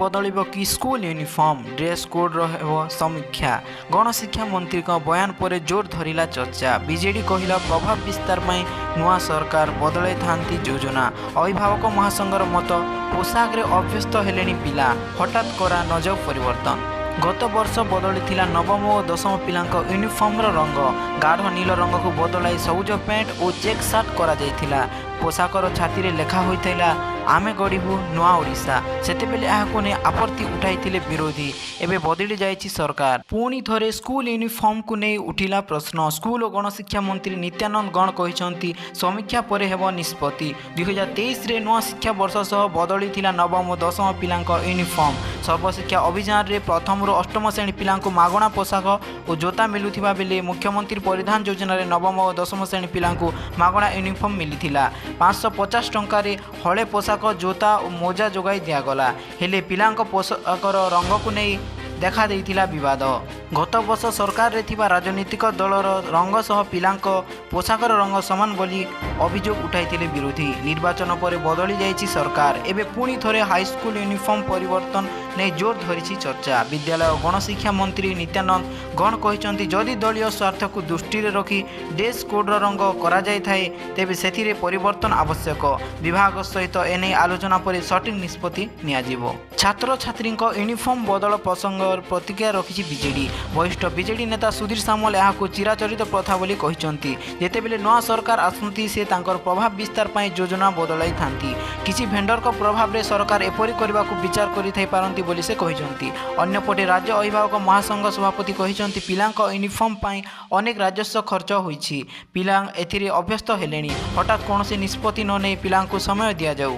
बदलिब कि school uniform dress code रहो समीक्षा। गणशिक्षा मंत्री बयान पर जोर धरिला चर्चा। बीजेडी कहिला प्रभाव विस्तार में नुआ सरकार बदलाई थांती योजना। अभिभावक महासंघर मत पोशाक रे अभ्यस्त हेलेनी पिला हठात करा नजर परिवर्तन। गत वर्ष बदली नवम और दशम पिलांक यूनिफॉर्मर रंग गाढ़ नील रंग को बदलाई सबुज पैंट और चेक सार्ट करा जायथिला। पोशाकर छाती रे लेखा होइथिला आमे गढ़ू नुआ ओडिशा। सेतेबेले एहाको ने आपत्ति उठाइथिले विरोधी। एबे बदली जायछि सरकार। पुणी थरे स्कूल यूनिफॉर्म को नहीं उठिला प्रश्न। स्कूल और गणशिक्षा मंत्री नित्यानंद गण कहिसंती समीक्षा परे हेबो निष्पत्ति। 2023 रे नुआ शिक्षा वर्ष सह बदली थिला नवम और दशम पिलांक यूनिफॉर्म। सर्वशिक्षा अभियान रे प्रथम रो अष्टम श्रेणी पिलांको मागणा पोशाक और जोता मिलुथिबा बेले मुख्यमंत्री परिधान योजना रे नवम और दशम श्रेणी पिलांको मागणा यूनिफॉर्म मिलिथिला। 550 टंका रे हले पोशाक जोता और मोजा जोगाई दिगला। हेले पिलांक पोशाकर रंग को नहीं देखा देइथिला विवाद। गत वर्ष सरकार रे थिबा राजनीतिक दलर रंग सह पिलांक पोशाकर रंग समान बोली अभियोग उठाइथिले विरोधी। निर्वाचन पर बदली जाइछि सरकार। एबे पुणी थरे हाईस्कूल यूनिफॉर्म परिवर्तन नहीं जोर धरिछि चर्चा। विद्यालय और गणशिक्षा मंत्री नित्यानंद गण कहिसंती जदि दलीय स्वार्थ को दृष्टि रे रखी ड्रेस कोड रंग करा जाय थाए तेबे सेथिरे परिवर्तन आवश्यक। विभाग सहित एने आलोचना पर सटीक निष्पत्ति नियाजिबो। छात्र छात्री यूनिफॉर्म बदल प्रसंग प्रतिक्रिया रखिछि बीजेडी। वरिष्ठ बीजेडी नेता सुधीर सामल यहाँ चिराचरित प्रथा बोली कहिसंती। जेतेबेले नवा सरकार आसंती से तांकर प्रभाव विस्तार पाई योजना बदलाई थांती। किछि भेंडर को प्रभाव रे सरकार एपरि करबा को विचार करि थाई पारंती बोली से कहिसंती। अन्यपटे राज्य अभिभावक महासंघ सभापति कहिसंती पिलांक यूनिफॉर्म पाई अनेक राजस्व खर्च होईछि। पिला एथिरे अभ्यस्त हेलेनी। हठात कोनोसी निष्पत्ति न नै पिलांको समय दिया जाऊ।